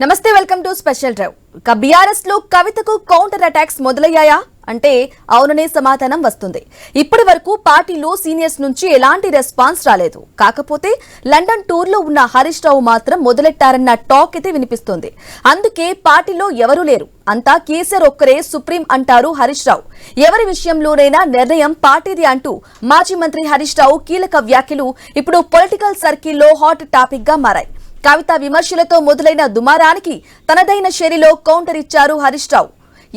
నమస్తే, welcome to special drive. BRS లో కవితకు కౌంటర్ అటాక్స్ మొదలయ్యాయా అంటే అవుననే సమాధానం వస్తుంది. ఇప్పటి వరకు పార్టీలో సీనియర్స్ నుంచి ఎలాంటి రెస్పాన్స్ రాలేదు. కాకపోతే లండన్ టూర్ లో ఉన్న హరీష్ రావు మాత్రం మొదలెట్టారన్న టాక్ అయితే వినిపిస్తోంది. అందుకే పార్టీలో ఎవరూ లేరు, అంతా కేసీఆర్ ఒక్కరే సుప్రీం అంటారు హరీష్ రావు. ఎవరి విషయంలోనైనా నిర్ణయం పార్టీది అంటూ మాజీ మంత్రి హరీష్ రావు కీలక వ్యాఖ్యలు ఇప్పుడు పొలిటికల్ సర్కిల్లో హాట్ టాపిక్ గా మారాయి. కవిత విమర్శలతో మొదలైన దుమారానికి తనదైన శైలిలో కౌంటర్ ఇచ్చారు హరీష్ రావు.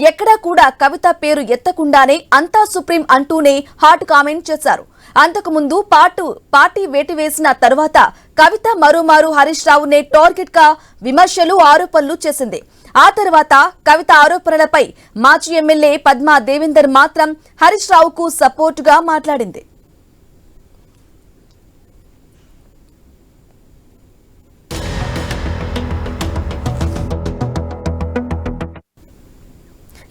ఎక్కడా కూడా కవిత పేరు ఎత్తకుండానే అంతా సుప్రీం అంటూనే హాట్ కామెంట్ చేశారు. అంతకుముందు పార్టీ వేటు వేసిన తర్వాత కవిత మరోమారు హరీష్ రావునే టార్గెట్ గా విమర్శలు ఆరోపణలు చేసింది. ఆ తర్వాత కవిత ఆరోపణలపై మాజీ ఎమ్మెల్యే పద్మా దేవేందర్ మాత్రం హరీష్ రావుకు సపోర్టుగా మాట్లాడింది.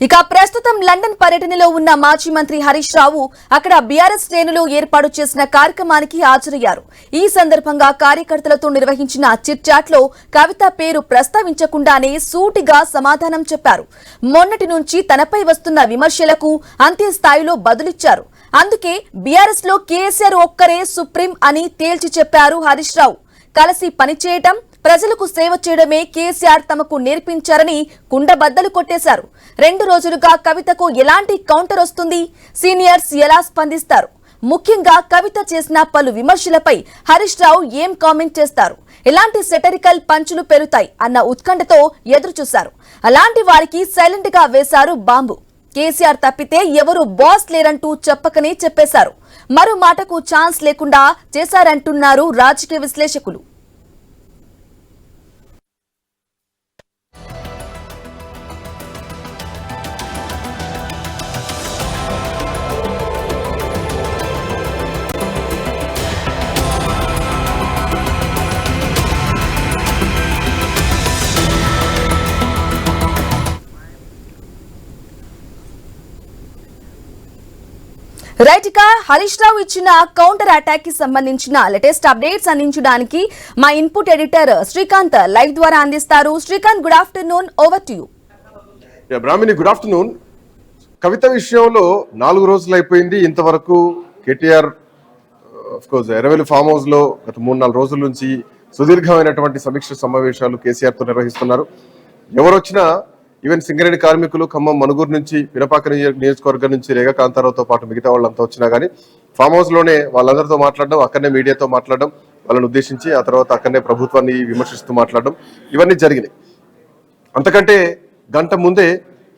ఇక ప్రస్తుతం లండన్ పర్యటనలో ఉన్న మాజీ మంత్రి హరీష్ రావు అక్కడ బీఆర్ఎస్ శ్రేణులు ఏర్పాటు చేసిన కార్యక్రమానికి హాజరయ్యారు. ఈ సందర్భంగా కార్యకర్తలతో నిర్వహించిన చిట్ చాట్ లో కవిత పేరు ప్రస్తావించకుండానే సూటిగా సమాధానం చెప్పారు. మొన్నటి నుంచి తనపై వస్తున్న విమర్శలకు అంతే స్థాయిలో బదులిచ్చారు. అందుకే బీఆర్ఎస్ లో కేసీఆర్ ఒక్కరే సుప్రీం అని తేల్చి చెప్పారు హరీష్ రావు. కలిసి పనిచేయటం, ప్రజలకు సేవ చేయడమే కేసీఆర్ తమకు నేర్పించారని కుండబద్దలు కొట్టేశారు. 2 రోజులుగా కవితకు ఎలాంటి కౌంటర్ వస్తుంది, సీనియర్స్ ఎలా స్పందిస్తారు, ముఖ్యంగా కవిత చేసిన పలు విమర్శలపై హరీష్ రావు ఏం కామెంట్ చేస్తారు, ఎలాంటి సెటరికల్ పంచులు పెరుగుతాయి అన్న ఉత్కంఠతో ఎదురుచూశారు. అలాంటి వారికి సైలెంట్ గా వేశారు బాంబు. కేసీఆర్ తప్పితే ఎవరు బాస్ లేరంటూ చెప్పకనే చెప్పేశారు. మరో మాటకు ఛాన్స్ లేకుండా చేశారంటున్నారు రాజకీయ విశ్లేషకులు. రైట్, ఇక హరీష్ రావు ఇచ్చిన కౌంటర్ అటాక్ కి సంబంధించిన లేటెస్ట్ అప్డేట్స్ అందించడానికి మా ఇన్పుట్ ఎడిటర్ శ్రీకాంత్ లైవ్ ద్వారా అందిస్తారు. Srikanth, good afternoon, over to you. Brahmani, good afternoon. Kavitha విషయంలో 4 రోజులు అయిపోయింది. ఇంతవరకు కేటీఆర్ ఎర్రవెల్లి ఫామ్ హౌస్ లో గత 3-4 రోజుల నుంచి సుదీర్ఘమైనటువంటి సమీక్ష సమావేశాలు కేసీఆర్ తో నిర్వహిస్తున్నారు. ఎవరొచ్చినా ఈవెన్ సింగరేణి కార్మికులు, ఖమ్మం, మనుగూరు నుంచి, పినపాక నియోజకవర్గం నుంచి రేగా కాంతారావుతో పాటు మిగతా వాళ్ళంతా వచ్చినా కానీ ఫామ్ హౌస్ లోనే వాళ్ళందరితో మాట్లాడడం, అక్కడనే మీడియాతో మాట్లాడడం, వాళ్ళని ఉద్దేశించి ఆ తర్వాత అక్కడనే ప్రభుత్వాన్ని విమర్శిస్తూ మాట్లాడడం, ఇవన్నీ జరిగినాయి. అంతకంటే గంట ముందే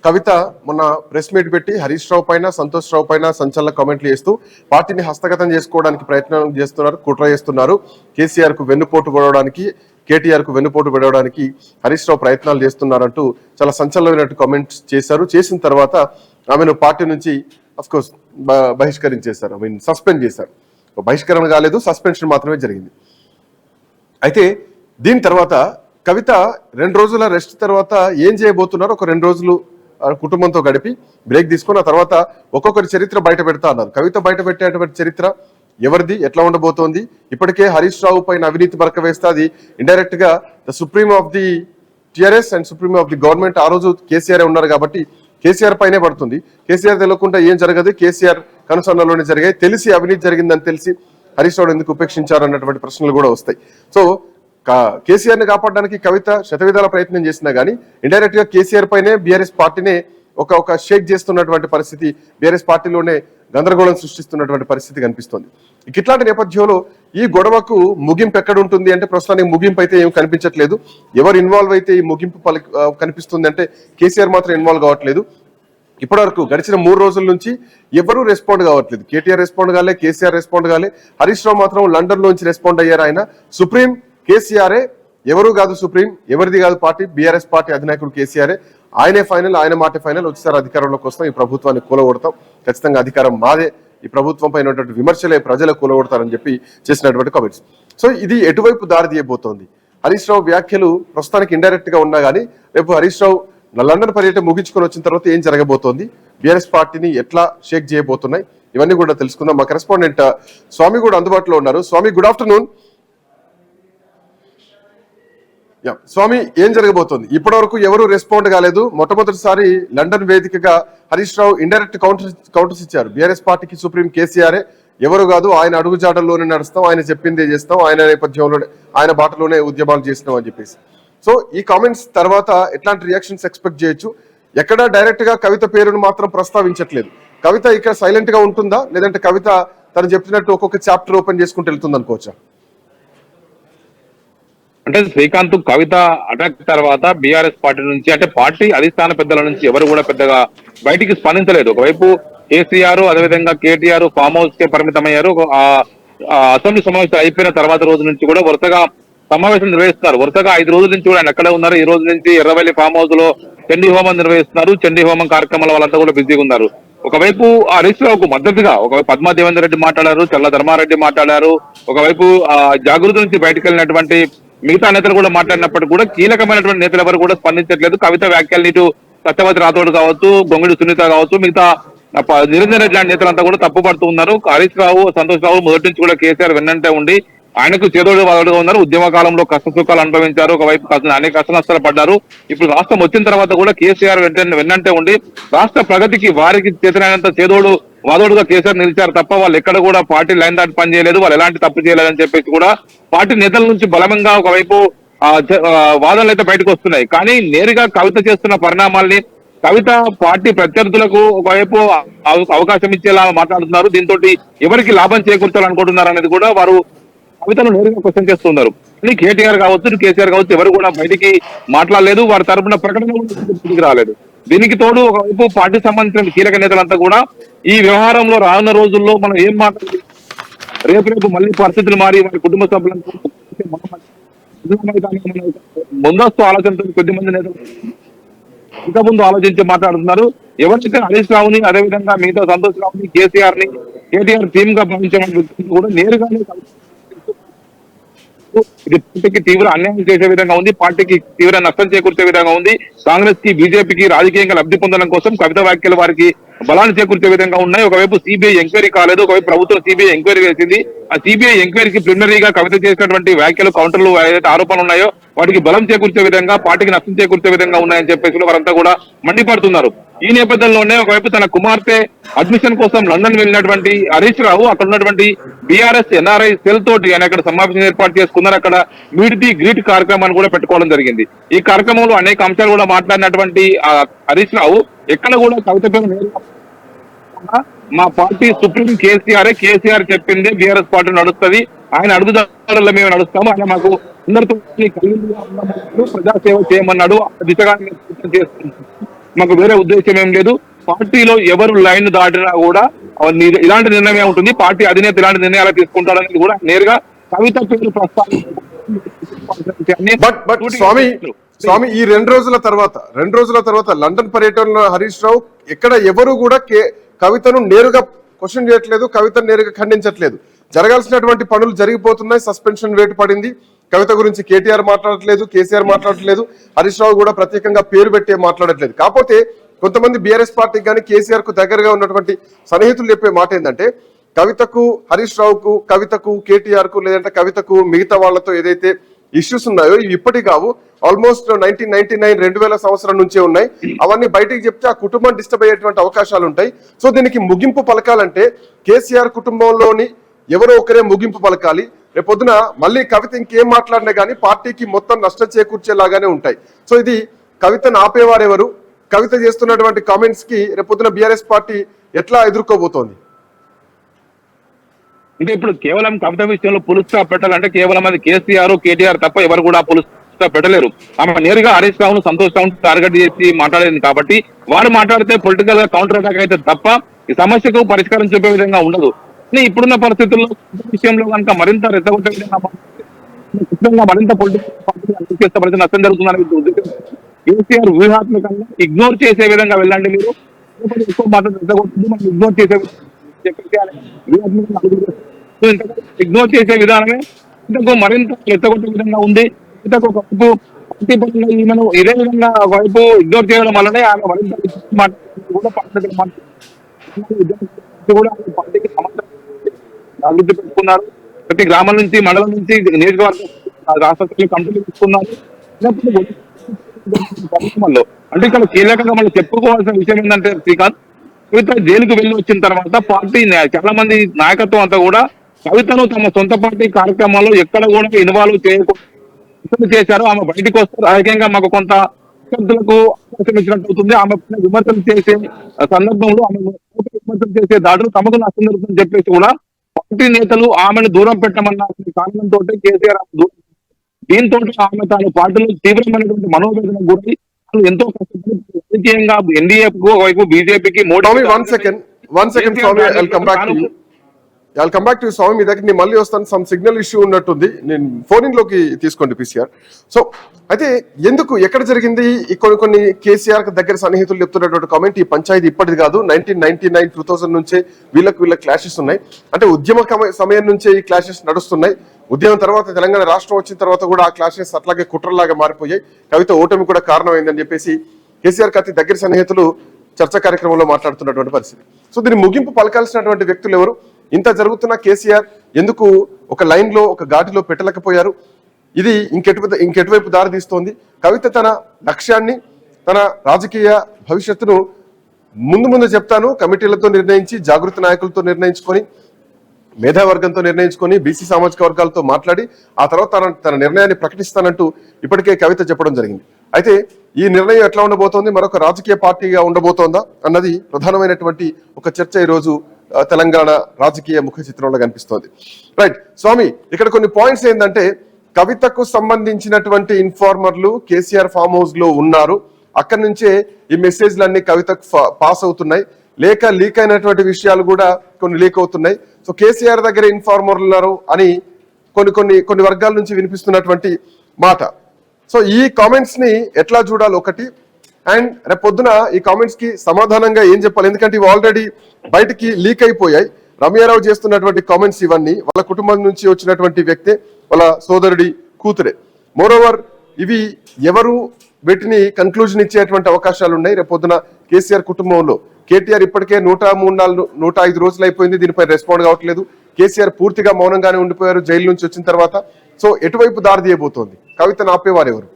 కవిత మొన్న ప్రెస్ మీట్ పెట్టి హరీష్ రావు పైన, సంతోష్ రావు పైన సంచలన కామెంట్లు చేస్తూ పార్టీని హస్తగతం చేసుకోవడానికి ప్రయత్నం చేస్తున్నారు, కుట్ర చేస్తున్నారు, కేసీఆర్ కు వెన్నుపోటు పడడానికి, కేటీఆర్ కు వెన్నుపోటు పెడవడానికి హరీష్ రావు ప్రయత్నాలు చేస్తున్నారంటూ చాలా సంచలనమైనట్టు కామెంట్స్ చేశారు. చేసిన తర్వాత ఆమెను పార్టీ నుంచి అఫ్కోర్స్ బహిష్కరించేశారు, సస్పెండ్ చేశారు. బహిష్కరణ కాలేదు, సస్పెన్షన్ మాత్రమే జరిగింది. అయితే దీని తర్వాత కవిత 2 రోజుల రెస్ట్ తర్వాత ఏం చేయబోతున్నారు, ఒక 2 రోజులు కుటుంబంతో గడిపి బ్రేక్ తీసుకుని ఆ తర్వాత ఒక్కొక్కరి చరిత్ర బయట పెడతా అన్నారు. కవిత బయట పెట్టేటువంటి చరిత్ర ఎవరిది, ఎట్లా ఉండబోతోంది, ఇప్పటికే హరీష్ రావు పైన అవినీతి బరక వేస్తే అది ఇండైరెక్ట్ గా the supreme of the TRS and supreme of the government. ఆ రోజు కేసీఆర్ ఉన్నారు కాబట్టి కేసీఆర్ పైనే పడుతుంది. కేసీఆర్ తెలియకుండా ఏం జరగదు, కేసీఆర్ కనుసన్నలోనే జరిగాయి. తెలిసి అవినీతి జరిగిందని తెలిసి హరీష్ రావు ఎందుకు ఉపేక్షించారు అన్నటువంటి ప్రశ్నలు కూడా వస్తాయి. సో కేసీఆర్ ని కాపాడడానికి కవిత శతవిధాల ప్రయత్నం చేసినా గానీ ఇండైరెక్ట్ గా కేసీఆర్ పైనే బీఆర్ఎస్ పార్టీనే ఒక షేక్ చేస్తున్నటువంటి పరిస్థితి, బీఆర్ఎస్ పార్టీలోనే గందరగోళం సృష్టిస్తున్నటువంటి పరిస్థితి కనిపిస్తుంది. ఇట్లాంటి నేపథ్యంలో ఈ గొడవకు ముగింపు ఎక్కడ ఉంటుంది అంటే ప్రస్తుతానికి ముగింపు అయితే ఏం కనిపించట్లేదు. ఎవరు ఇన్వాల్వ్ అయితే ఈ ముగింపు కనిపిస్తుంది అంటే కేసీఆర్ మాత్రం ఇన్వాల్వ్ కావట్లేదు. ఇప్పటివరకు గడిచిన 3 రోజుల నుంచి ఎవరూ రెస్పాండ్ కావట్లేదు. కేటీఆర్ రెస్పాండ్ కాలే, కేసీఆర్ రెస్పాండ్ కాలే. హరీష్ రావు మాత్రం లండన్ లోంచి రెస్పాండ్ అయ్యారు. ఆయన సుప్రీం కేసీఆరే, ఎవరు కాదు సుప్రీం, ఎవరిది కాదు పార్టీ, బీఆర్ఎస్ పార్టీ అధినాయకుడు కేసీఆరే, ఆయనే ఫైనల్, ఆయన మాట ఫైనల్, వచ్చేసారి అధికారంలోకి వస్తాం, ఈ ప్రభుత్వాన్ని కూలగొడతాం, ఖచ్చితంగా అధికారం మాదే, ఈ ప్రభుత్వం పైన విమర్శలే ప్రజలు కూలగొడతారని చెప్పి చేసినటువంటి కామెంట్స్. సో ఇది ఎటువైపు దారి తీయబోతోంది? హరీష్ రావు వ్యాఖ్యలు ప్రస్తుతానికి ఇండైరెక్ట్ గా ఉన్నా కానీ రేపు హరీష్ రావు లండన్ పర్యటన ముగించుకొని వచ్చిన తర్వాత ఏం జరగబోతోంది, బీఆర్ఎస్ పార్టీని ఎట్లా షేక్ చేయబోతున్నాయి, ఇవన్నీ కూడా తెలుసుకుందాం. మా కరెస్పాండెంట్ స్వామి కూడా అందుబాటులో ఉన్నారు. స్వామి, గుడ్ ఆఫ్టర్నూన్. స్వామి, ఏం జరగబోతోంది? ఇప్పటి వరకు ఎవరు రెస్పాండ్ కాలేదు. మొట్టమొదటిసారి లండన్ వేదికగా హరీష్ రావు ఇండైరెక్ట్ కౌంటర్స్ ఇచ్చారు. బీఆర్ఎస్ పార్టీకి సుప్రీం కేసీఆర్ ఎవరు కాదు, ఆయన అడుగుజాడల్లోనే నడుస్తాం, ఆయన చెప్పిందే చేస్తాం, ఆయన నేపథ్యంలోనే ఆయన బాటలోనే ఉద్యమాలు చేస్తున్నాం అని చెప్పేసి. సో ఈ కామెంట్స్ తర్వాత ఎట్లాంటి రియాక్షన్స్ ఎక్స్పెక్ట్ చేయొచ్చు? ఎక్కడ డైరెక్ట్ గా కవిత పేరును మాత్రం ప్రస్తావించట్లేదు. కవిత ఇక్కడ సైలెంట్ గా ఉంటుందా, లేదంటే కవిత తను చెప్పినట్టు ఒక్కొక్క చాప్టర్ ఓపెన్ చేసుకుంటూ వెళ్తుంది అనుకోవచ్చా? అంటే శ్రీకాంత్ కవిత అటాక్ తర్వాత బీఆర్ఎస్ పార్టీ నుంచి, అంటే పార్టీ అధిష్టాన పెద్దల నుంచి ఎవరు కూడా పెద్దగా బయటికి స్పందించలేదు. ఒకవైపు కేసీఆర్, అదేవిధంగా కేటీఆర్ ఫామ్ హౌస్ కే పరిమితమయ్యారు. అసెంబ్లీ సమావేశాలు అయిపోయిన తర్వాత రోజు నుంచి కూడా వరుసగా సమావేశం నిర్వహిస్తున్నారు. వరుసగా 5 రోజుల నుంచి కూడా ఆయన ఎక్కడే ఉన్నారు. ఈ రోజు నుంచి ఎర్రవల్లి ఫామ్ హౌస్ లో చండీ హోమం నిర్వహిస్తున్నారు. చండీ హోమం కార్యక్రమాల వాళ్ళంతా కూడా బిజీగా ఉన్నారు. ఒకవైపు హరీష్ రావుకు మద్దతుగా ఒకవైపు పద్మా దేవేందర్ రెడ్డి మాట్లాడారు, చల్ల ధర్మారెడ్డి మాట్లాడారు. ఒకవైపు జాగృతి నుంచి బయటకు వెళ్ళినటువంటి మిగతా నేతలు కూడా మాట్లాడినప్పటికీ కూడా కీలకమైనటువంటి నేతలు ఎవరు కూడా స్పందించట్లేదు. కవిత వ్యాఖ్యలు ఇటు సత్యవతి రాథోడ్ కావచ్చు, గొంగిడి సునీత కావచ్చు, మిగతా నిరంజన్ రెడ్డి లాంటి నేతలంతా కూడా తప్పుపడుతూ ఉన్నారు. హరీష్ రావు, సంతోష్ రావు మొదటి నుంచి కూడా కేసీఆర్ వెన్నంటే ఉండి ఆయనకు చేదోడు వాదోడుగా ఉన్నారు. ఉద్యమ కాలంలో కష్ట సుఖాలు అనుభవించారు. ఒకవైపు అనేక కష్ట నష్టాలు పడ్డారు. ఇప్పుడు రాష్ట్రం వచ్చిన తర్వాత కూడా కేసీఆర్ వెన్నంటే ఉండి రాష్ట్ర ప్రగతికి వారికి చేతనైనంత చేదోడు వాదోడుగా కేసీఆర్ నిలిచారు తప్ప వాళ్ళు ఎక్కడ కూడా పార్టీ లైన్ దాటి పని చేయలేదు, వాళ్ళు ఎలాంటి తప్పు చేయలేదని చెప్పేసి కూడా పార్టీ నేతల నుంచి బలమంగా ఒకవైపు వాదనలు అయితే బయటకు వస్తున్నాయి. కానీ నేరుగా కవిత చేస్తున్న పరిణామాల్ని, కవిత పార్టీ ప్రత్యర్థులకు ఒకవైపు అవకాశం ఇచ్చేలా మాట్లాడుతున్నారు. దీంతో ఎవరికి లాభం చేకూర్చాలనుకుంటున్నారు అనేది కూడా వారు కవితను నేరుగా క్వశ్చన్ చేస్తున్నారు. కేటీఆర్ కావచ్చు, కేసీఆర్ కావచ్చు, ఎవరు కూడా బయటికి మాట్లాడలేదు. వారి తరపున ప్రకటన బయటికి రాలేదు. దీనికి తోడు ఒకవైపు పార్టీ సంబంధించిన కీలక నేతలంతా కూడా ఈ వ్యవహారంలో రానున్న రోజుల్లో మనం ఏం మాట్లాడాలి, రేపు మళ్ళీ పరిస్థితులు మారి వారి కుటుంబ సభ్యులంతా ముందస్తు ఆలోచనతో కొద్దిమంది నేతలు ఇంకా ముందు ఆలోచించి మాట్లాడుతున్నారు. ఎవరైతే హరీష్ రావుని, అదేవిధంగా మిగతా సంతోష్ రావుని, కేసీఆర్ ని కేటీఆర్ టీమ్ గా భావించిన కూడా నేరుగానే ఇది పార్టీకి తీవ్ర అన్యాయం చేసే విధంగా ఉంది, పార్టీకి తీవ్ర నష్టం చేకూర్చే విధంగా ఉంది. కాంగ్రెస్ కి, బీజేపీకి రాజకీయంగా లబ్ధి పొందడం కోసం కవిత వ్యాఖ్యలు వారికి బలాన్ని చేకూర్చే విధంగా ఉన్నాయి. ఒకవైపు సిబిఐ ఎంక్వైరీ కాలేదు, ఒకవైపు ప్రభుత్వం సిబిఐ ఎంక్వైరీ వేసింది. ఆ సిబిఐ ఎంక్వైరీకి ప్రిలిమినరీగా కవిత చేసినటువంటి వ్యాఖ్యలు, కౌంటర్లు, ఏదైతే ఆరోపణలు ఉన్నాయో వాటికి బలం చేకూర్చే విధంగా, పార్టీకి నష్టం చేకూర్చే విధంగా ఉన్నాయని చెప్పేసి వారంతా కూడా మండిపడుతున్నారు. ఈ నేపథ్యంలోనే ఒకవైపు తన కుమార్తె అడ్మిషన్ కోసం లండన్ వెళ్ళినటువంటి హరీష్ రావు అక్కడ ఉన్నటువంటి బీఆర్ఎస్ ఎన్ఆర్ఐ సెల్ తోటి ఆయన అక్కడ సమావేశం ఏర్పాటు చేసుకున్నారు. అక్కడ మీట్ ది గ్రీట్ కార్యక్రమాన్ని కూడా పెట్టుకోవడం జరిగింది. ఈ కార్యక్రమంలో అనేక అంశాలు కూడా మాట్లాడినటువంటి హరీష్ రావు ఎక్కడ కూడా కవిత మా పార్టీ సుప్రీం కేసీఆర్ చెప్పిందే బీఆర్ఎస్ పార్టీ నడుస్తుంది, ఆయన అడుగుదారుల్లో మేము నడుస్తాము, ఆయన మాకు అందరితో ప్రజాసేవ చేయమన్నాడు, దిశగా మాకు వేరే ఉద్దేశం ఏం లేదు. పార్టీలో ఎవరు లైన్ దాటినా కూడా ఇలాంటి నిర్ణయమే ఉంటుంది, పార్టీ అధినేత ఇలాంటి నిర్ణయాలు తీసుకుంటారని కూడా నేరుగా కవిత పేరు స్వామి ఈ 2 రోజుల తర్వాత లండన్ పర్యటనలో హరీష్ రావు ఎక్కడ ఎవరు కూడా కవితను నేరుగా క్వశ్చన్ చేయట్లేదు, కవితను నేరుగా ఖండించట్లేదు. జరగాల్సినటువంటి పనులు జరిగిపోతున్నాయి. సస్పెన్షన్ వేటు పడింది. కవిత గురించి కేటీఆర్ మాట్లాడట్లేదు, కేసీఆర్ మాట్లాడట్లేదు, హరీష్ రావు కూడా ప్రత్యేకంగా పేరు పెట్టే మాట్లాడట్లేదు. కాకపోతే కొంతమంది బీఆర్ఎస్ పార్టీకి కానీ కేసీఆర్ కు దగ్గరగా ఉన్నటువంటి సన్నిహితులు చెప్పే మాట ఏంటంటే కవితకు, హరీష్ రావుకు, కవితకు, కేటీఆర్ కు, లేదంటే కవితకు మిగతా వాళ్లతో ఏదైతే ఇష్యూస్ ఉన్నాయో ఇవి ఇప్పటి కావు, ఆల్మోస్ట్ 1999 2000 సంవత్సరం నుంచే ఉన్నాయి. అవన్నీ బయటికి చెప్తే ఆ కుటుంబం డిస్టర్బ్ అయ్యేటువంటి అవకాశాలు ఉంటాయి. సో దీనికి ముగింపు పలకాలంటే కేసీఆర్ కుటుంబంలోని ఎవరో ఒకరే ముగింపు పలకాలి. రేపొద్దున మళ్ళీ కవిత ఇంకేం మాట్లాడినా కానీ పార్టీకి మొత్తం నష్టం చేకూర్చేలాగానే ఉంటాయి. సో ఇది కవితను ఆపేవారెవరు, కవిత చేస్తున్నటువంటి కామెంట్స్ కి రేపొద్దున బీఆర్ఎస్ పార్టీ ఎట్లా ఎదుర్కోబోతోంది? అంటే ఇప్పుడు కేవలం కవిత విషయంలో పులుసు స్టాప్ పెట్టాలంటే కేవలం అది కేసీఆర్, కేటీఆర్ తప్ప ఎవరు కూడా పులుసు స్టాప్ పెట్టలేరు. ఆమె నేరుగా హరీష్ రావును, సంతోష్ రావును టార్గెట్ చేసి మాట్లాడేది కాబట్టి వారు మాట్లాడితే పొలిటికల్ గా కౌంటర్ అటాక్ అయితే తప్ప ఈ సమస్యకు పరిష్కారం చూపే విధంగా ఉండదు. ఇప్పుడున్న పరిస్థితుల్లో విషయంలో కనుక మరింత రెచ్చగొట్టే విధంగా మరింత పొలిటికల్ నష్టం జరుగుతుందని కేసీఆర్ వ్యూహాత్మకంగా ఇగ్నోర్ చేసే విధంగా వెళ్ళండి, మీరు ఎక్కువ మాట్లాడి రెచ్చగొట్టింది మనం ఇగ్నోర్ చేసే ఇగ్నోర్ చేసే విధానమే ఇంతకు మరింత రెచ్చగొట్టే విధంగా ఉంది. ఇంతకు ఒకవైపు పార్టీ పరంగా ఈమెను ఇదే విధంగా ఒకవైపు ఇగ్నోర్ చేయడం వల్లనే ఆమె మరింత కూడా పార్టీకి సమాచారం అభివృద్ధి పెట్టుకున్నారు. ప్రతి గ్రామం నుంచి, మండలం నుంచి, నియోజకవర్గం, రాష్ట్ర కమిటీలు తీసుకున్నారు. కార్యక్రమంలో అంటే ఇక్కడ కీలకంగా మనం చెప్పుకోవాల్సిన విషయం ఏంటంటే శ్రీకాంత్, కవిత జైలుకు వెళ్ళి వచ్చిన తర్వాత పార్టీ చాలా మంది నాయకత్వం అంతా కూడా కవితను తమ సొంత పార్టీ కార్యక్రమాల్లో ఎక్కడ కూడా ఇన్వాల్వ్ చేయకుండా చేశారు. ఆమె బయటకు వస్తే రాజకీయంగా మాకు కొంత అభ్యర్థులకు అవకాశం ఇచ్చినట్టు అవుతుంది. ఆమె విమర్శలు చేసే సందర్భంలో ఆమె విమర్శలు చేసే దాడులు తమకు నష్టం జరుగుతుందని చెప్పేసి కూడా పార్టీ నేతలు ఆమెను దూరం పెట్టమన్న కారణంతో కేసీఆర్ దీంతో ఆమె తాను పార్టీలో తీవ్రమైనటువంటి మనోవేదనకు గురై ఎంతో కష్టపడి రాజకీయంగా ఎన్డీఏకు వైపు బీజేపీకి one second Swamy, I'll come back to you, Swamy. మీ దగ్గర నేను మళ్ళీ వస్తాను. సమ్ సిగ్నల్ ఇష్యూ ఉన్నట్టుంది, నేను ఫోన్ ఇన్ లోకి తీసుకోండి పీసీఆర్. సో అయితే ఎందుకు ఎక్కడ జరిగింది ఈ కొన్ని కేసీఆర్ దగ్గర సన్నిహితులు చెప్తున్నటువంటి కామెంట్, ఈ పంచాయతీ ఇప్పటిది కాదు, 1999 2000 నుంచే వీళ్ళ క్లాషెస్ ఉన్నాయి. అంటే ఉద్యమ సమయం నుంచే ఈ క్లాషెస్ నడుస్తున్నాయి. ఉద్యమం తర్వాత తెలంగాణ రాష్ట్రం వచ్చిన తర్వాత కూడా ఆ క్లాషెస్ అట్లాగే కుట్రలాగా మారిపోయాయి. కవిత ఓటమి కూడా కారణమైందని చెప్పేసి కేసీఆర్ అతి దగ్గర సన్నిహితులు చర్చా కార్యక్రమంలో మాట్లాడుతున్నటువంటి పరిస్థితి. సో దీన్ని ముగింపు పలకాల్సినటువంటి వ్యక్తులు ఎవరు? ఇంత జరుగుతున్న కేసీఆర్ ఎందుకు ఒక లైన్ లో ఒక ఘాటిలో పెట్టలేకపోయారు? ఇది ఇంకెటువైపు దారి తీస్తోంది? కవిత తన లక్ష్యాన్ని, తన రాజకీయ భవిష్యత్తును ముందు చెప్తాను కమిటీలతో నిర్ణయించి, జాగృత నాయకులతో నిర్ణయించుకొని, మేధావర్గంతో నిర్ణయించుకొని, బీసీ సామాజిక వర్గాలతో మాట్లాడి ఆ తర్వాత తన నిర్ణయాన్ని ప్రకటిస్తానంటూ ఇప్పటికే కవిత చెప్పడం జరిగింది. అయితే ఈ నిర్ణయం ఎట్లా ఉండబోతోంది, మరొక రాజకీయ పార్టీగా ఉండబోతోందా అన్నది ప్రధానమైనటువంటి ఒక చర్చ ఈరోజు తెలంగాణ రాజకీయ ముఖ చిత్రంలో కనిపిస్తోంది. రైట్ స్వామి, ఇక్కడ కొన్ని పాయింట్స్ ఏంటంటే, కవితకు సంబంధించినటువంటి ఇన్ఫార్మర్లు కేసీఆర్ ఫామ్ హౌస్ లో ఉన్నారు. అక్కడి నుంచే ఈ మెసేజ్లన్నీ కవితకు పాస్ అవుతున్నాయి. లీక్ అయినటువంటి విషయాలు కూడా కొన్ని లీక్ అవుతున్నాయి. సో కేసీఆర్ దగ్గర ఇన్ఫార్మర్లు ఉన్నారు అని కొన్ని వర్గాల నుంచి వినిపిస్తున్నటువంటి మాట. సో ఈ కామెంట్స్ ని ఎట్లా చూడాలి ఒకటి, అండ్ రేపు పొద్దున ఈ కామెంట్స్ కి సమాధానంగా ఏం చెప్పాలి? ఎందుకంటే ఇవి ఆల్రెడీ బయటికి లీక్ అయిపోయాయి. రమ్యారావు చేస్తున్నటువంటి కామెంట్స్ ఇవన్నీ వాళ్ళ కుటుంబం నుంచి వచ్చినటువంటి వ్యక్తే, వాళ్ళ సోదరుడి కూతురే. మోరోవర్ ఇవి ఎవరు వీటిని కన్క్లూజన్ ఇచ్చేటువంటి అవకాశాలు ఉన్నాయి రేపు పొద్దున కేసీఆర్ కుటుంబంలో. కేటీఆర్ ఇప్పటికే 105 రోజులు అయిపోయింది, దీనిపై రెస్పాండ్ కావట్లేదు. కేసీఆర్ పూర్తిగా మౌనంగానే ఉండిపోయారు జైలు నుంచి వచ్చిన తర్వాత. సో ఎటువైపు దారి తీయబోతోంది? కవితను ఆపేవారు ఎవరు?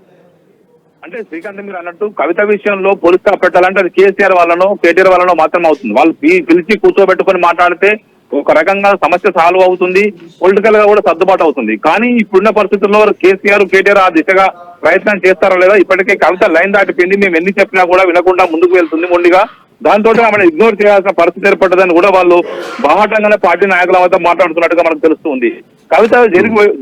అంటే శ్రీకాంత్ మీరు అన్నట్టు కవిత విషయంలో పోలీసుగా పెట్టాలంటే అది కేసీఆర్ వాళ్ళనో కేటీఆర్ వాళ్ళనో మాత్రం అవుతుంది. వాళ్ళు పిలిచి కూర్చోబెట్టుకొని మాట్లాడితే ఒక రకంగా సమస్య సాల్వ్ అవుతుంది, పొలిటికల్ గా కూడా సర్దుబాటు అవుతుంది. కానీ ఇప్పుడున్న పరిస్థితుల్లో కేసీఆర్ కేటీఆర్ ఆ దిశగా ప్రయత్నం చేస్తారో లేదా? ఇప్పటికే కవిత లైన్ దాటిపోయింది, మేము ఎన్ని చెప్పినా కూడా వినకుండా ముందుకు వెళ్తుంది మొండిగా. దాంతో ఆమెను ఇగ్నోర్ చేయాల్సిన పరిస్థితి ఏర్పడ్డదని కూడా వాళ్ళు బాహాటంగానే పార్టీ నాయకుల వద్ద మాట్లాడుతున్నట్టుగా మనకు తెలుస్తుంది. కవిత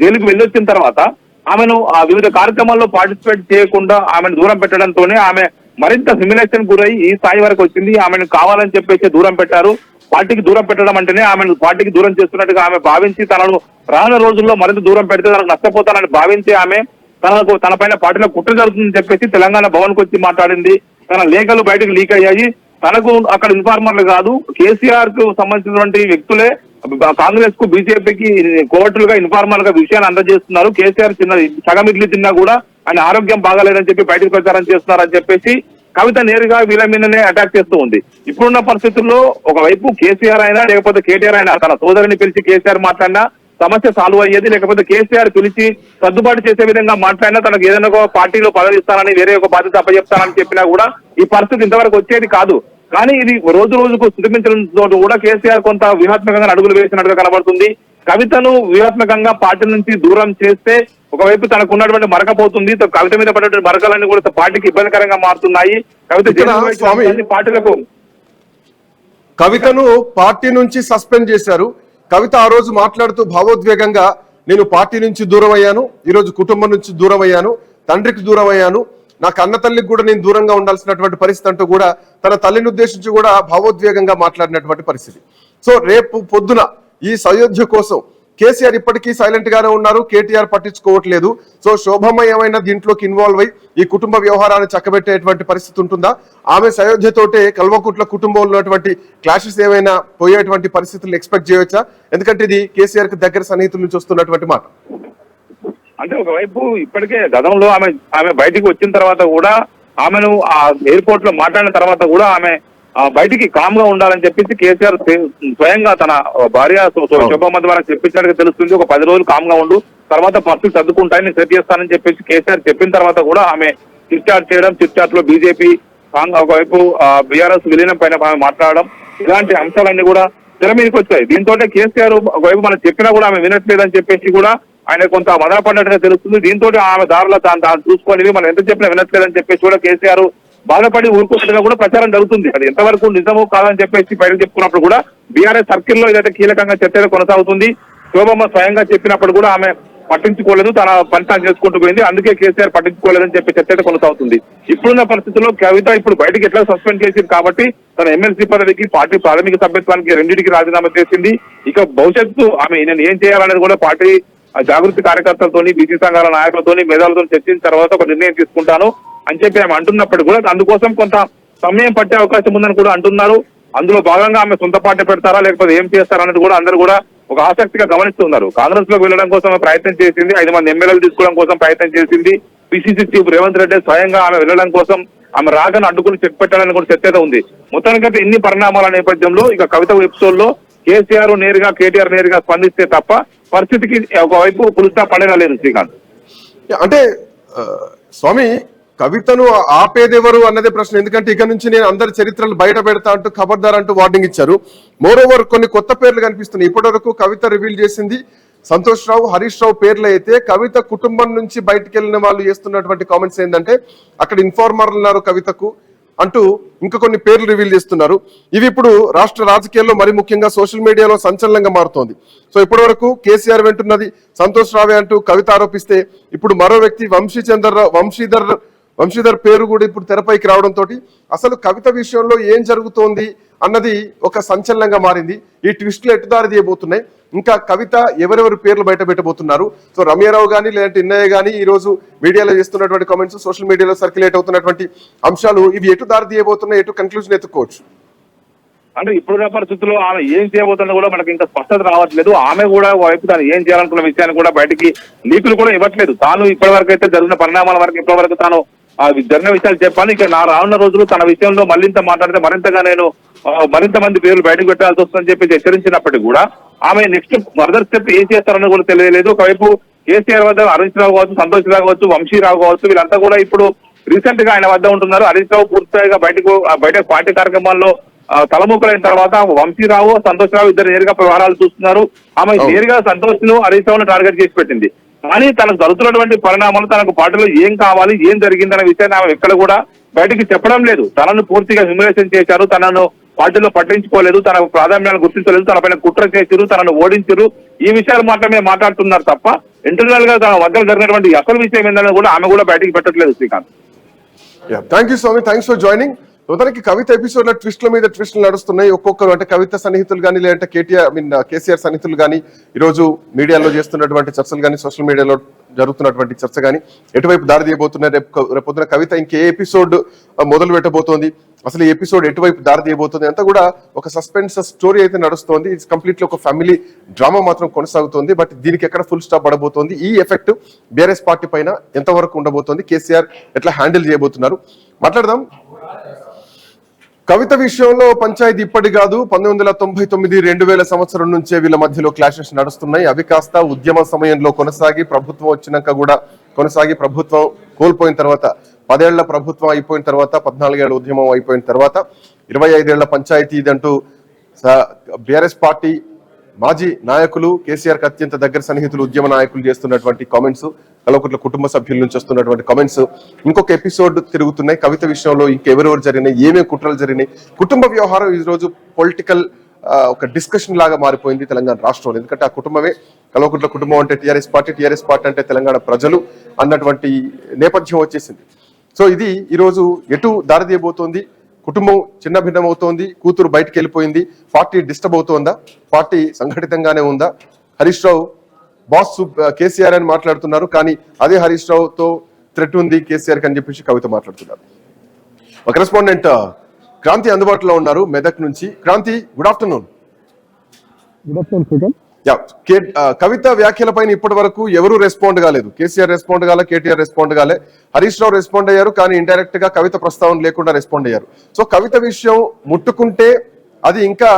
జైలుకు వెళ్ళొచ్చిన తర్వాత ఆమెను ఆ వివిధ కార్యక్రమాల్లో పార్టిసిపేట్ చేయకుండా ఆమెను దూరం పెట్టడంతోనే ఆమె మరింత సిమ్యులేషన్ గురై ఈ స్థాయి వరకు వచ్చింది. ఆమెను కావాలని చెప్పేసి దూరం పెట్టారు. పార్టీకి దూరం పెట్టడం అంటేనే ఆమెను పార్టీకి దూరం చేస్తున్నట్టుగా ఆమె భావించి తనను రానున్న రోజుల్లో మరింత దూరం పెడితే తనకు నష్టపోతానని భావించి ఆమె తన పైన పార్టీలో కుట్ర జరుగుతుందని చెప్పేసి తెలంగాణ భవన్ కు వచ్చి మాట్లాడింది. తన లేఖలు బయటకు లీక్ అయ్యాయి. తనకు అక్కడ ఇన్ఫార్మర్లు కాదు, కేసీఆర్ కు సంబంధించినటువంటి వ్యక్తులే కాంగ్రెస్ కు బీజేపీకి కోర్టులుగా ఇన్ఫార్మర్ గా విషయాన్ని అందజేస్తున్నారు. కేసీఆర్ సగం ఇడ్లీ తిన్నా కూడా ఆయన ఆరోగ్యం బాగాలేదని చెప్పి బయటకు ప్రచారం చేస్తున్నారని చెప్పేసి కవిత నేరుగా వీళ్ళ మీదనే అటాక్ చేస్తూ ఉంది. ఇప్పుడున్న పరిస్థితుల్లో ఒకవైపు కేసీఆర్ అయినా లేకపోతే కేటీఆర్ అయినా తన సోదరిని పిలిచి కేసీఆర్ మాట్లాడినా సమస్య సాల్వ్ అయ్యేది, లేకపోతే కేసీఆర్ పిలిచి సర్దుబాటు చేసే విధంగా మాట్లాడినా తనకు ఏదైనా ఒక పార్టీలో పదవి ఇస్తానని వేరే ఒక బాధ్యత అప్పచెప్తానని చెప్పినా కూడా ఈ పరిస్థితి ఇంతవరకు వచ్చేది కాదు. కానీ ఇది రోజుకు స్థితిమించడంతో కూడా కేసీఆర్ కొంత వ్యూహాత్మకంగా అడుగులు వేసినట్టుగా కనబడుతుంది. కవితను వ్యూహాత్మకంగా పార్టీ నుంచి దూరం చేస్తే ఒకవైపు తనకు ఉన్నటువంటి మరక పోతుంది, కవిత మీద పడినటువంటి మరకలన్నీ కూడా పార్టీకి ఇబ్బందికరంగా మారుతున్నాయి. పార్టీలకు కవితను పార్టీ నుంచి సస్పెండ్ చేశారు. కవిత ఆ రోజు మాట్లాడుతూ భావోద్వేగంగా, నేను పార్టీ నుంచి దూరం అయ్యాను, ఈరోజు కుటుంబం నుంచి దూరం అయ్యాను, తండ్రికి దూరం అయ్యాను, నా కన్న తల్లికి కూడా నేను దూరంగా ఉండాల్సినటువంటి పరిస్థితి అంటూ కూడా తన తల్లిని ఉద్దేశించి కూడా భావోద్వేగంగా మాట్లాడినటువంటి పరిస్థితి. సో రేపు పొద్దున ఈ సయోధ్య కోసం కేసీఆర్ ఇప్పటికీ సైలెంట్ గానే ఉన్నారు, కేటీఆర్ పట్టించుకోవట్లేదు. సో శోభమయమైన దీంట్లోకి ఇన్వాల్వ్ అయి ఈ కుటుంబ వ్యవహారాన్ని చక్కబెట్టేటువంటి పరిస్థితి ఉంటుందా? ఆమె సయోధ్యతోటే కల్వకుట్ల కుటుంబంలో ఉన్నటువంటి క్లాషెస్ ఏమైనా పోయేటువంటి పరిస్థితులను ఎక్స్పెక్ట్ చేయవచ్చా? ఎందుకంటే ఇది కేసీఆర్ కి దగ్గర సన్నిహితుల నుంచి వస్తున్నటువంటి మాట. అంటే ఒకవైపు ఇప్పటికే గతంలో ఆమె బయటికి వచ్చిన తర్వాత కూడా ఆమెను ఆ ఎయిర్పోర్ట్ లో మాట్లాడిన తర్వాత కూడా ఆమె బయటికి కామ్ గా ఉండాలని చెప్పేసి కేసీఆర్ స్వయంగా తన భార్య శోభమ్మ ద్వారా చెప్పించినట్టుగా తెలుస్తుంది. ఒక 10 రోజులు కామ్ గా ఉండు, తర్వాత పరిస్థితి సర్దుకుంటాయి, నేను సెట్ చేస్తానని చెప్పేసి కేసీఆర్ చెప్పిన తర్వాత కూడా ఆమె చిట్ చాట్ చేయడం, చిట్ చాట్ లో బీజేపీ ఒకవైపు బీఆర్ఎస్ విలీనం పైన మాట్లాడడం, ఇలాంటి అంశాలన్నీ కూడా తెర మీదకి వచ్చాయి. దీంతో కేసీఆర్ ఒకవైపు మనం చెప్పినా కూడా ఆమె వినట్లేదని చెప్పేసి కూడా ఆయన కొంత మదన పడ్డట్టుగా తెలుస్తుంది. దీంతో ఆమె దారిలో తాను చూసుకొని మనం ఎంత చెప్పినా వినట్లేదని చెప్పేసి కూడా కేసీఆర్ బాధపడి ఊరుకున్నట్టుగా కూడా ప్రచారం జరుగుతుంది. అది ఎంతవరకు నిజమో కాదని చెప్పేసి బయటకు చెప్పుకున్నప్పుడు కూడా బీఆర్ఎస్ సర్కిల్లో ఇదైతే కీలకంగా చర్చ కొనసాగుతుంది. శోభమ్మ స్వయంగా చెప్పినప్పుడు కూడా ఆమె పట్టించుకోలేదు, తన పని తాను చేసుకుంటూ పోయింది, అందుకే కేసీఆర్ పట్టించుకోలేదని చెప్పి చర్చ కొనసాగుతుంది. ఇప్పుడున్న పరిస్థితుల్లో కవిత ఇప్పుడు బయటకు ఎట్లా సస్పెండ్ చేసింది కాబట్టి తన ఎమ్మెల్సీ పదవికి, పార్టీ ప్రాథమిక సభ్యత్వానికి రెండింటికి రాజీనామా చేసింది. ఇక భవిష్యత్తు ఆమె నేను ఏం చేయాలనేది కూడా పార్టీ జాగృతి కార్యకర్తలతోని, బీసీ సంఘాల నాయకులతోని, మేధావులతో చర్చించిన తర్వాత ఒక నిర్ణయం తీసుకుంటాను అని చెప్పి ఆమె అంటున్నప్పటికీ కూడా అందుకోసం కొంత సమయం పట్టే అవకాశం ఉందని కూడా అంటున్నారు. అందులో భాగంగా ఆమె సొంత పార్టీ పెడతారా లేకపోతే ఏం చేస్తారా అనేది కూడా అందరూ కూడా ఒక ఆసక్తిగా గమనిస్తున్నారు. కాంగ్రెస్ లోకి వెళ్ళడం కోసం ప్రయత్నం చేసింది, 5 మంది ఎమ్మెల్యేలు తీసుకోవడం కోసం ప్రయత్నం చేసింది. పిసిసి చీఫ్ రేవంత్ రెడ్డి స్వయంగా ఆమె వెళ్ళడం కోసం ఆమె రాకను అడ్డుకుని చెక్ పెట్టాలని కూడా చర్చ ఉంది. మొత్తానికైతే ఇన్ని పరిణామాల నేపథ్యంలో ఇక కవిత ఎపిసోడ్ లో కేసీఆర్ నేరుగా, కేటీఆర్ నేరుగా స్పందిస్తే తప్ప పరిస్థితికి ఒకవైపు పులుస్తా పడేలా లేదు శ్రీకాంత్. అంటే స్వామి, కవితను ఆపేదెవరు అన్నదే ప్రశ్న. ఎందుకంటే ఇక నుంచి నేను అందరి చరిత్రలు బయట పెడతా అంటూ ఖబర్దార్ అంటూ వార్నింగ్ ఇచ్చారు. మోర్ ఓవర్ కొన్ని కొత్త పేర్లు కనిపిస్తున్నాయి. ఇప్పటి వరకు కవిత రివీల్ చేసింది సంతోష్ రావు, హరీష్ రావు పేర్లు అయితే, కవిత కుటుంబం నుంచి బయటకు వెళ్ళిన వాళ్ళు చేస్తున్నటువంటి కామెంట్స్ ఏంటంటే అక్కడ ఇన్ఫార్మర్లు ఉన్నారు కవితకు అంటూ ఇంకా కొన్ని పేర్లు రివీల్ చేస్తున్నారు. ఇవి ఇప్పుడు రాష్ట్ర రాజకీయాల్లో మరి ముఖ్యంగా సోషల్ మీడియాలో సంచలనంగా మారుతోంది. సో ఇప్పటి వరకు కేసీఆర్ వెంటున్నది సంతోష్ రావే అంటూ కవిత ఆరోపిస్తే, ఇప్పుడు మరో వ్యక్తి వంశీధర్ పేరు కూడా ఇప్పుడు తెరపైకి రావడంతో అసలు కవిత విషయంలో ఏం జరుగుతోంది అన్నది ఒక సంచలనంగా మారింది. ఈ ట్విస్టులు ఎటుదారి తీయబోతున్నాయి, ఇంకా కవిత ఎవరెవరు పేర్లు బయట పెట్టబోతున్నారు. సో రమ్యారావు కానీ లేదంటే ఇన్నయ్య కానీ ఈ రోజు మీడియాలో చేస్తున్నటువంటి కామెంట్స్, సోషల్ మీడియాలో సర్క్యులేట్ అవుతున్నటువంటి అంశాలు, ఇవి ఎటు దారి తీయబోతున్నాయి, ఎటు కన్క్లూజన్ ఎత్తుకోవచ్చు. అంటే ఇప్పుడున్న పరిస్థితుల్లో ఆమె ఏం చేయబోతుందో కూడా మనకి ఇంకా స్పష్టత రావట్లేదు. ఆమె కూడా వైపు తాను ఏం చేయాలనుకున్న విషయాన్ని కూడా బయటికి లీకులు కూడా ఇవ్వట్లేదు. తాను ఇప్పటి వరకు అయితే జరిగిన పరిణామాల వరకు ఇప్పటి వరకు తాను జరిగిన విషయాలు చెప్పాను. ఇక రానున్న రోజులు తన విషయంలో మళ్ళీంత మాట్లాడితే మరింతగా నేను మరింత మంది పేర్లు బయటకు పెట్టాల్సి వస్తుందని చెప్పి హెచ్చరించినప్పటికీ కూడా ఆమె నెక్స్ట్ ఫర్దర్ స్టెప్ ఏం చేస్తారని కూడా తెలియలేదు. ఒకవైపు కేసీఆర్ వద్ద హరీష్ రావు కావచ్చు, సంతోష్ రావు కావచ్చు, వంశీరావు కావచ్చు, వీళ్ళంతా కూడా ఇప్పుడు రీసెంట్ గా ఆయన వద్ద ఉంటున్నారు. హరీష్ రావు పూర్తిగా బయట పార్టీ కార్యక్రమాల్లో తలముక్కలైన తర్వాత వంశీరావు, సంతోష్ రావు ఇద్దరు నేరుగా వ్యవహారాలు చూస్తున్నారు. ఆమె నేరుగా సంతోష్ ను, హరీష్ రావును టార్గెట్ చేసి పెట్టింది. కానీ తనకు జరుగుతున్నటువంటి పరిణామాలు, తనకు పార్టీలో ఏం కావాలి, ఏం జరిగిందనే విషయాన్ని ఆమె ఎక్కడ కూడా బయటికి చెప్పడం లేదు. తనను పూర్తిగా హ్యూమిలేషన్ చేశారు, తనను పార్టీలో పట్టించుకోలేదు, తన ప్రాధాన్యాలను గుర్తించలేదు, తన పైన కుట్ర చేశారు, తనను ఓడించారు, ఈ విషయాలు మాత్రమే మాట్లాడుతున్నారు తప్ప ఇంటర్నల్ గా తన వద్ద జరిగినటువంటి అసలు విషయం ఏంటనే కూడా ఆమె కూడా బయటికి పెట్టట్లేదు Srikanth. Thank you Swamy, thanks for joining. మొత్తానికి కవిత ఎపిసోడ్ లో ట్విస్ట్ల మీద ట్విస్టులు నడుస్తున్నాయి. ఒక్కొక్కరు అంటే కవిత సన్నిహితులు కానీ లేదంటే కేసీఆర్ సన్నిహితులు కానీ ఈరోజు మీడియాలో చేస్తున్నటువంటి చర్చలు కానీ సోషల్ మీడియాలో జరుగుతున్నటువంటి చర్చ కానీ ఎటువైపు దారి తీయబోతున్నాయి, రేపొద్దున కవిత ఇంకే ఎపిసోడ్ మొదలు పెట్టబోతోంది, అసలు ఈ ఎపిసోడ్ ఎటువైపు దారి తీయబోతుంది అంతా కూడా ఒక సస్పెన్స్ స్టోరీ అయితే నడుస్తోంది. ఇట్స్ కంప్లీట్లీ ఒక ఫ్యామిలీ డ్రామా మాత్రం కొనసాగుతోంది. బట్ దీనికి ఎక్కడ ఫుల్ స్టాప్ పడబోతోంది, ఈ ఎఫెక్ట్ బీఆర్ఎస్ పార్టీ పైన ఎంతవరకు ఉండబోతోంది, కేసీఆర్ ఎట్లా హ్యాండిల్ చేయబోతున్నారు మాట్లాడదాం. కవిత విషయంలో పంచాయతీ ఇప్పటి కాదు, 1999 2000 సంవత్సరం నుంచే వీళ్ళ మధ్యలో క్లాషెస్ నడుస్తున్నాయి. అవి కాస్త ఉద్యమ సమయంలో కొనసాగి ప్రభుత్వం వచ్చినాక కూడా కొనసాగి ప్రభుత్వం కోల్పోయిన తర్వాత 10 ఏళ్ల ప్రభుత్వం అయిపోయిన తర్వాత 14 ఏళ్ల ఉద్యమం అయిపోయిన తర్వాత 25 ఏళ్ల పంచాయతీ ఇదంటూ బీఆర్ఎస్ పార్టీ మాజీ నాయకులు, కేసీఆర్ కి అత్యంత దగ్గర సన్నిహితులు, ఉద్యమ నాయకులు చేస్తున్నటువంటి కామెంట్స్, కల్వకుట్ల కుటుంబ సభ్యుల నుంచి వస్తున్నటువంటి కామెంట్స్ ఇంకొక ఎపిసోడ్ తిరుగుతున్నాయి. కవిత విషయంలో ఇంకెవరెవరు జరిగినాయి, ఏమేమి కుట్రలు జరిగినాయి, కుటుంబ వ్యవహారం ఈ రోజు పొలిటికల్ ఒక డిస్కషన్ లాగా మారిపోయింది తెలంగాణ రాష్ట్రంలో. ఎందుకంటే ఆ కుటుంబమే, కల్వకుట్ల కుటుంబం అంటే టీఆర్ఎస్ పార్టీ అంటే తెలంగాణ ప్రజలు అన్నటువంటి నేపథ్యం వచ్చేసింది. సో ఇది ఈరోజు ఎటు దారితీయబోతోంది, కుటుంబం చిన్న భిన్నం అవుతోంది, కూతురు బయటకు వెళ్ళిపోయింది, పార్టీ డిస్టర్బ్ అవుతోందా, పార్టీ సంఘటితంగానే ఉందా, హరీష్ రావు బాస్ కేసీఆర్ అని మాట్లాడుతున్నారు, కానీ అదే హరీష్ రావుతో థ్రెట్ ఉంది కేసీఆర్ అని చెప్పేసి కవిత మాట్లాడుతున్నారు. ఒక కరెస్పాండెంట్ క్రాంతి అందుబాటులో ఉన్నారు మెదక్ నుంచి. Kranthi, good afternoon. కవిత వ్యాఖ్యలపైన ఇప్పటి వరకు ఎవరు రెస్పాండ్ కాలేదు. కేసీఆర్ రెస్పాండ్ కాలే, కేటీఆర్ రెస్పాండ్ కాలే, హరీష్ రావు రెస్పాండ్ అయ్యారు, కానీ ఇండైరెక్ట్ గా కవిత ప్రస్తావన లేకుండా రెస్పాండ్ అయ్యారు. సో కవిత విషయం ముట్టుకుంటే అది ఇంకా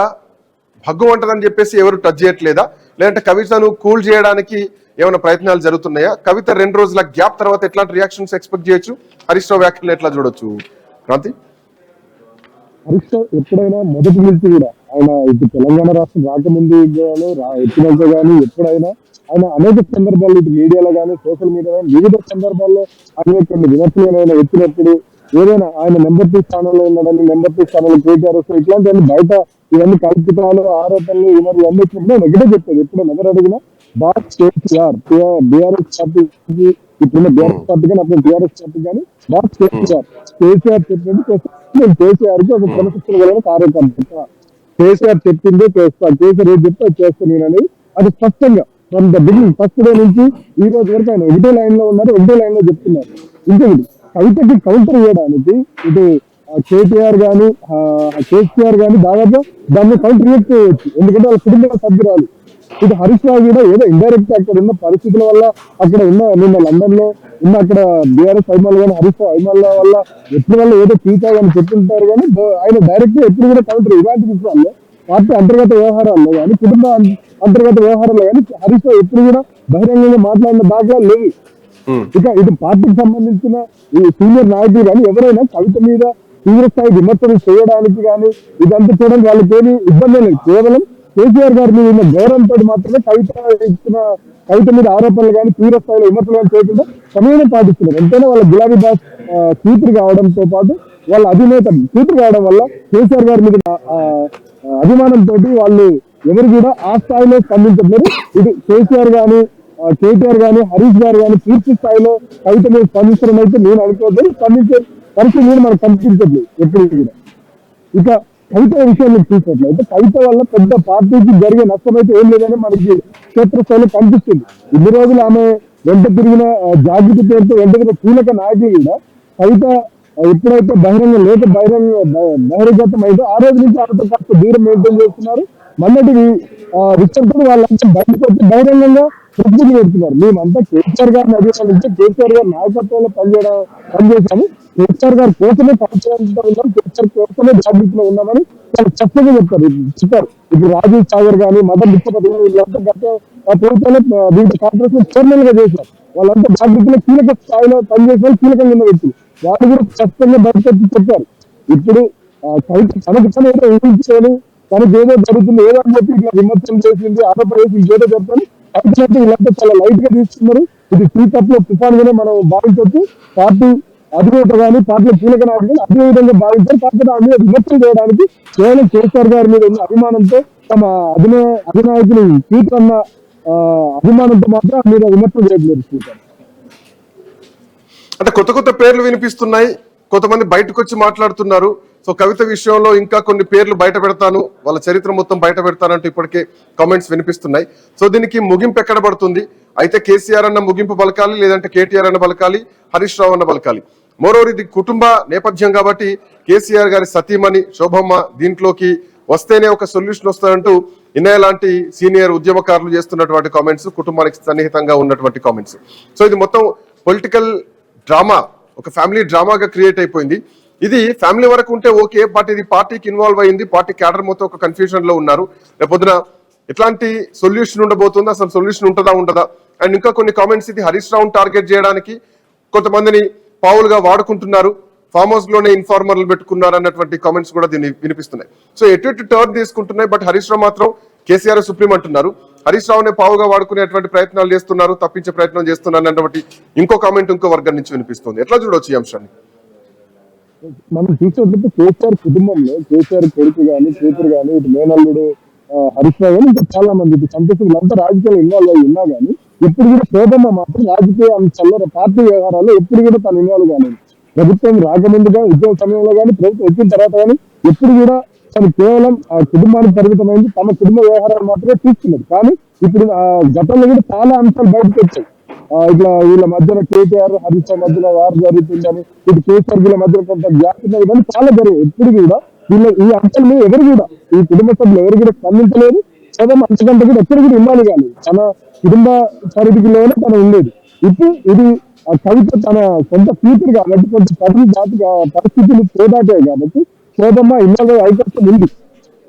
భగ్గు అంటదని చెప్పేసి ఎవరు టచ్ చేయట్లేదా, లేదంటే కవితను కూల్ చేయడానికి ఏమైనా ప్రయత్నాలు జరుగుతున్నాయా? కవిత 2 రోజుల గ్యాప్ తర్వాత ఎట్లాంటి రియాక్షన్స్ ఎక్స్పెక్ట్ చేయొచ్చు? హరీష్ రావు వ్యాఖ్యలు ఎట్లా చూడొచ్చు క్రాంతి? హరీష్ రావు ఎప్పుడైనా మొదటి నుంచి కూడా ఆయన ఇటు తెలంగాణ రాష్ట్రం రాకముందు ఎత్తినాక కానీ ఎప్పుడైనా ఆయన అనేక సందర్భాల్లో ఇటు మీడియాలో కానీ సోషల్ మీడియాలో వివిధ సందర్భాల్లో అనేక కొన్ని విమర్శలు ఏమైనా ఎత్తినప్పుడు ఏదైనా ఆయన నెంబర్ 2 స్థానంలో ఉన్నాడని, నెంబర్ 2 స్థానంలో కేటీఆర్ వస్తే ఇట్లాంటివన్నీ బయట ఇవన్నీ కల్పితాలు ఆరోపణలు ఇవన్నీ అన్ని వచ్చినప్పుడు ఒకటే చెప్పేది ఎప్పుడు ఎవరు అడిగినా బాస్ కేసీఆర్ బీఆర్ఎస్ పార్టీకి ఇప్పుడున్న బీఆర్ఎస్ పార్టీ కానీ అప్పుడు టీఆర్ఎస్ పార్టీ కానీ బాస్ కేసీఆర్ చెప్పినట్టు నేను కేసీఆర్ కి ఒక క్రమశిక్షణ కలిగిన కార్యకర్త. కేసీఆర్ చెప్పిందే చేస్తా, కేసీఆర్ ఏం చెప్తే చేస్తాను నేను అనేది అది స్పష్టంగా from the beginning first day నుంచి ఈ రోజు వరకు ఆయన ఒకటే లైన్ లో ఉన్నారు, ఒకటే లైన్ లో చెప్తున్నారు. ఇంకొకటి కవితకి కౌంటర్ చేయడానికి ఇటు కేటీఆర్ కానీ కేసీఆర్ కానీ దాదాపు దాన్ని కౌంటర్ చేయవచ్చు, ఎందుకంటే వాళ్ళ కుటుంబ సభ్యురాలు. ఇటు హరీష్ రావు కూడా ఏదో ఇండైరెక్ట్ అక్కడ ఉన్న పరిస్థితుల వల్ల అక్కడ ఉన్న నిన్న లండన్ లో ఉన్న అక్కడ బీఆర్ఎస్ అభిమానులు కానీ హరీష్ రావు అభిమానుల వల్ల ఎప్పుడు వల్ల ఏదో పీకా కానీ చెప్తుంటారు కానీ ఆయన డైరెక్ట్ ఎప్పుడు కూడా కౌంటర్ ఇలాంటి విషయాల్లో పార్టీ అంతర్గత వ్యవహారాల్లో కానీ కుటుంబ అంతర్గత వ్యవహారాల్లో కానీ హరీష్ రావు ఎప్పుడు కూడా బహిరంగంగా మాట్లాడిన దాఖలా లేవు. ఇక ఇటు పార్టీకి సంబంధించిన ఈ సీనియర్ నాయకులు కానీ ఎవరైనా కవిత మీద తీవ్ర స్థాయి విమర్శలు చేయడానికి కానీ ఇదంతా చేయడానికి వాళ్ళకి ఏమి ఇబ్బంది లేదు. కేవలం కేసీఆర్ గారి మీద ఉన్న గౌరవంతో మాత్రమే కవిత మీద ఆరోపణలు కానీ తీవ్ర స్థాయిలో విమర్శలు కానీ చేయకుండా సమయం పాటిస్తున్నారు. ఎంతైనా వాళ్ళ గులాబీ బాస్ కూతురు కావడంతో పాటు వాళ్ళ అధినేత కూతురు కావడం వల్ల కేసీఆర్ గారి మీద అభిమానంతో వాళ్ళు ఎవరు కూడా ఆ స్థాయిలో స్పందించట్లేదు. ఇది కేసీఆర్ గాని హరీష్ గారు కానీ పూర్తి స్థాయిలో కవిత మీద స్పందించడం అయితే నేను అనుకోవద్దు. స్పందించే పరిస్థితి మీద మనకు కనిపించట్లేదు ఎప్పుడు కూడా. ఇక కవిత విషయాన్ని చూసినట్లయితే కవిత వల్ల పెద్ద పార్టీకి జరిగే నష్టం అయితే ఏం లేదని మనకి క్షేత్రస్థాయిలో కనిపిస్తుంది. ఇన్ని రోజులు ఆమె వెంట తిరిగిన జాగృతి పేరుతో వెంట తిరిగిన కీలక నాయకులు కూడా కవిత ఎప్పుడైతే బహిరంగతం అయితే ఆ రోజు నుంచి ఆమెతో కాస్త దూరం మెయింటైన్ చేస్తున్నారు. మొన్నటి విషయంతో వాళ్ళంతా బయటకు వచ్చి బహిరంగంగా ప్రతిజ్ఞ పెడుతున్నారు. మేమంతా కేసీఆర్ గారిని అభిమానించి కేసీఆర్ గారి నాయకత్వంలో పనిచేశాము, కేసీఆర్ గారి కోసమే పనిచేయాలంటూ ఉన్నాం, కేసీఆర్ కోసమే జాగృతిలో ఉన్నామని వాళ్ళు చక్కగా చెప్పారు. ఇప్పుడు రాజీవ్ సాగర్ గానీ మదన్ విశ్వపతి వీళ్ళంతా గత ప్రభుత్వంలో వివిధ కార్పొరేషన్ చైర్మన్ గా చేశారు. వాళ్ళంతా జాగృతిలో కీలక స్థాయిలో పనిచేసిన కీలకంగా ఉన్న వ్యక్తులు వాళ్ళు కూడా స్పష్టంగా బయటకు చెప్పారు. ఇప్పుడు తనకు తను ఏదో ఊహించుకొని తనకు ఏదో జరుగుతుంది ఏదో అని చెప్పి ఇట్లా విమర్శలు చేసింది ఆరోపణ చేసి ఇంకేదో చెప్తాను అయితే వీళ్ళంతా చాలా లైట్ గా తీసుకున్నారు. ఇది టీ కప్ లో తుఫాన్ గానే మనం భావించవచ్చు. పార్టీ అధినేత కానీ పార్టీలో కీలక నాయకులు అదే విధంగా భావించారు. కాకపోతే ఆ మీద విమర్శలు చేయడానికి కేవలం కేసీఆర్ గారి మీద ఉన్న అభిమానంతో తమ అధినాయకులు స్పీకర్ అన్న అభిమానంతో మాత్రం మీద విమర్శలు చేయట్లేదు. స్పీకర్ అంటే కొత్త పేర్లు వినిపిస్తున్నాయి, కొంతమంది బయటకు వచ్చి మాట్లాడుతున్నారు. సో కవిత విషయంలో ఇంకా కొన్ని పేర్లు బయట పెడతాను, వాళ్ళ చరిత్ర మొత్తం బయట పెడతానంటూ ఇప్పటికే కామెంట్స్ వినిపిస్తున్నాయి. సో దీనికి ముగింపు ఎక్కడ పడుతుంది? అయితే కేసీఆర్ అన్న ముగింపు పలకాలి, లేదంటే కేటీఆర్ అన్న పలకాలి, హరీష్ రావు అన్న పలకాలి. మోరోవర్ ఇది కుటుంబ నేపథ్యం కాబట్టి కేసీఆర్ గారి సతీమణి శోభమ్మ దీంట్లోకి వస్తేనే ఒక సొల్యూషన్ వస్తుందంటూ ఇన్నయ్య లాంటి సీనియర్ ఉద్యమకారులు చేస్తున్నటువంటి కామెంట్స్, కుటుంబానికి సన్నిహితంగా ఉన్నటువంటి కామెంట్స్. సో ఇది మొత్తం పొలిటికల్ డ్రామా, ఒక ఫ్యామిలీ డ్రామాగా క్రియేట్ అయిపోయింది. ఇది ఫ్యామిలీ వరకు ఉంటే ఓకే, బట్ ఇది పార్టీకి ఇన్వాల్వ్ అయింది, పార్టీ క్యాడర్ మొత్తం ఒక కన్ఫ్యూజన్ లో ఉన్నారు. రేపొద్దున ఎట్లాంటి సొల్యూషన్ ఉండబోతుంది, అసలు సొల్యూషన్ ఉంటుందా ఉండదా? అండ్ ఇంకా కొన్ని కామెంట్స్ ఇది హరీష్ రావును టార్గెట్ చేయడానికి కొంతమందిని పావులుగా వాడుకుంటున్నారు, ఫామ్ హౌస్ లోనే ఇన్ఫార్మర్లు పెట్టుకున్నారు అన్నటువంటి కామెంట్స్ కూడా దీన్ని వినిపిస్తున్నాయి. సో ఎటు టర్న్ తీసుకుంటున్నాయి. బట్ హరీష్ రావు మాత్రం కేసీఆర్ సుప్రీం అంటున్నారు, హరీష్ రావునే పావుగా వాడుకునేటువంటి ప్రయత్నాలు చేస్తున్నారు, తప్పించే ప్రయత్నం చేస్తున్నారు అన్నటువంటి ఇంకో కామెంట్ ఇంకో వర్గం నుంచి వినిపిస్తుంది. ఎట్లా చూడవచ్చు ఈ అంశాన్ని? మనం చూసినట్లయితే కేసీఆర్ కుటుంబంలో కేసీఆర్ కొడుకు కానీ కూతురు కానీ ఇటు మేనల్లుడు హరీష్ రావు కానీ ఇంకా చాలా మంది ఇటు సంతోషం వీళ్ళంతా రాజకీయాలు ఇన్వాల్వ్ అయి ఉన్నా కానీ ఎప్పుడు కూడా శోభమ్మ మాత్రం రాజకీయ అంశాల్లో పార్టీ వ్యవహారాల్లో ఎప్పుడు కూడా తను ఇన్వాల్వ్ కానీ ప్రభుత్వం రాకముందుగా ఉద్యోగ సమయంలో కానీ ప్రభుత్వం వచ్చిన తర్వాత కానీ ఎప్పుడు కూడా తను కేవలం ఆ కుటుంబానికి పరిమితమైంది, తమ కుటుంబ వ్యవహారాలు మాత్రమే చూస్తున్నది. కానీ ఇప్పుడు గతంలో కూడా చాలా అంశాలు బయటకు వచ్చాయి. ఇట్లా వీళ్ళ మధ్యన కేటీఆర్ హరీష్ మధ్యలో వారు జరుగుతుందని, ఇటు కేసీఆర్ వీళ్ళ మధ్యన కొంత గ్యాప్ ఉన్నది కానీ చాలా జరిగాయి. ఎప్పుడు కూడా వీళ్ళ ఈ అంశాల మీద ఎవరు కూడా ఈ కుటుంబ సభ్యులు ఎవరు కూడా స్పందించలేదు. చదవం అంతకంటే కూడా ఎక్కడ కూడా ఇవ్వాలి కాలేదు, తన కుటుంబ పరిధిలోనే తను ఉండేది. ఇప్పుడు ఇది కవిత తన సొంత ఫ్యూచర్ కాబట్టి కొంచెం పరిస్థితులు పోదాటాయి కాబట్టి శోభమ్మ ఇన్వాల్వ్ అయ్యే అవకాశం ఉంది.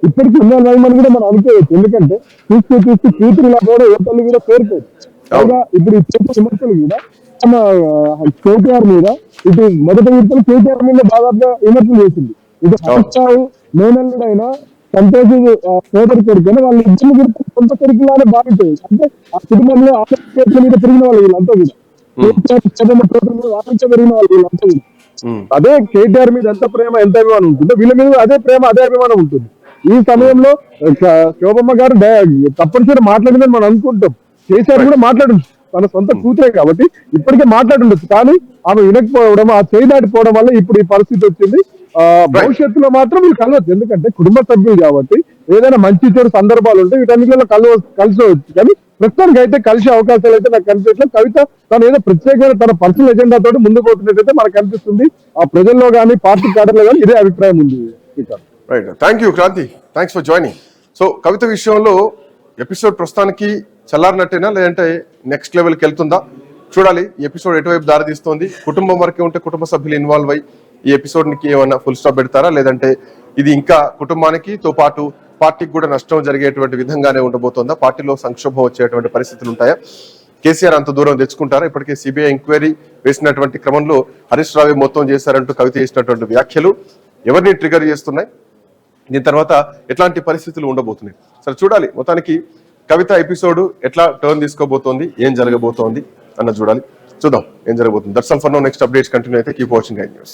ఇప్పటికీ ఇన్వాల్వ్ అయ్యమని కూడా మనం అనుకోవచ్చు. ఎందుకంటే చూస్తూ కూతురులా కూడా ఏ తల్లి కూడా కోరుకోవచ్చు. పైగా ఇప్పుడు ఈ చేసే విమర్శలు కూడా మన కేటీఆర్ మీద ఇటు మొదటి విడతలు కేటీఆర్ మీద దాదాపుగా విమర్శలు చేసింది. ఇటు హరీష్ రావు మేనల్లుడైనా సంతోష్ సోదరి కొడుకుని వాళ్ళు ఇద్దరు కూడా సొంత కొడుకులానే భావించేది. అంటే ఆ కుటుంబంలో ఆలోచన మీద పెరిగిన వాళ్ళు వీళ్ళంతా కూడా ఆలోచన పెరిగిన వాళ్ళు వీళ్ళంతా కూడా. అదే కేటీఆర్ మీద ఎంత ప్రేమ ఎంత అభిమానం ఉంటుందో వీళ్ళ మీద అదే ప్రేమ అదే అభిమానం ఉంటుంది. ఈ సమయంలో శోభమ్మ గారు తప్పనిసరి మాట్లాడిందని మనం అనుకుంటాం. కేసీఆర్ కూడా మాట్లాడుండొచ్చు, తన సొంత కూతురే కాబట్టి ఇప్పటికే మాట్లాడుండొచ్చు. కానీ ఆమె వినకపోవడం, ఆ చేయి దాటిపోవడం వల్ల ఇప్పుడు ఈ పరిస్థితి వచ్చింది. భవిష్యత్తులో మాత్రం వీళ్ళు కలవచ్చు, ఎందుకంటే కుటుంబ సభ్యులు కాబట్టి ఏదైనా మంచి చెడు సందర్భాలు ఉంటే వీటన్నిటిలో కలిసవచ్చు. కానీ ప్రస్తుతానికి అయితే కలిసే అవకాశాలు అయితే నాకు కనిపించలేదు. కవిత తను ఏదో ప్రత్యేకమైన తన పర్సనల్ ఎజెండా తోటి ముందుకు పోతున్నట్టయితే మనకు కనిపిస్తుంది. ఆ ప్రజల్లో కానీ పార్టీ క్యాడర్లో కానీ ఇదే అభిప్రాయం ఉంది. Right, thank you Kranthi, thanks for joining. So Kavitha విషయంలో ఎపిసోడ్ ప్రస్తుతానికి చల్లారినట్టేనా లేదంటే నెక్స్ట్ లెవెల్కి వెళ్తుందా చూడాలి. ఈ ఎపిసోడ్ ఎటువైపు దారితీస్తోంది, కుటుంబం వరకే ఉంటే కుటుంబ సభ్యులు ఇన్వాల్వ్ అయ్యి ఈ ఎపిసోడ్కి ఏమన్నా ఫుల్ స్టాప్ పెడతారా, లేదంటే ఇది ఇంకా కుటుంబానికి తో పాటు పార్టీకి కూడా నష్టం జరిగేటువంటి విధంగానే ఉండబోతోందా, పార్టీలో సంక్షోభం వచ్చేటువంటి పరిస్థితులు ఉంటాయా, కేసీఆర్ అంత దూరం తెచ్చుకుంటారా? ఇప్పటికే సిబిఐ ఎంక్వైరీ వేసినటువంటి క్రమంలో హరీష్ రావు మొత్తం చేశారంటూ కవిత చేసినటువంటి వ్యాఖ్యలు ఎవరిని ట్రిగర్ చేస్తున్నాయి, దీని తర్వాత ఎట్లాంటి పరిస్థితులు ఉండబోతున్నాయి సరే చూడాలి. మొత్తానికి కవిత ఎపిసోడ్ ఎట్లా టర్న్ తీసుకోబోతోంది, ఏం జరగబోతోంది అన్న చూడాలి, చూద్దాం ఏం జరగబోతుంది. That's all for now. Next updates continue అయితే కీప్ వాచింగ్ ఐ న్యూస్.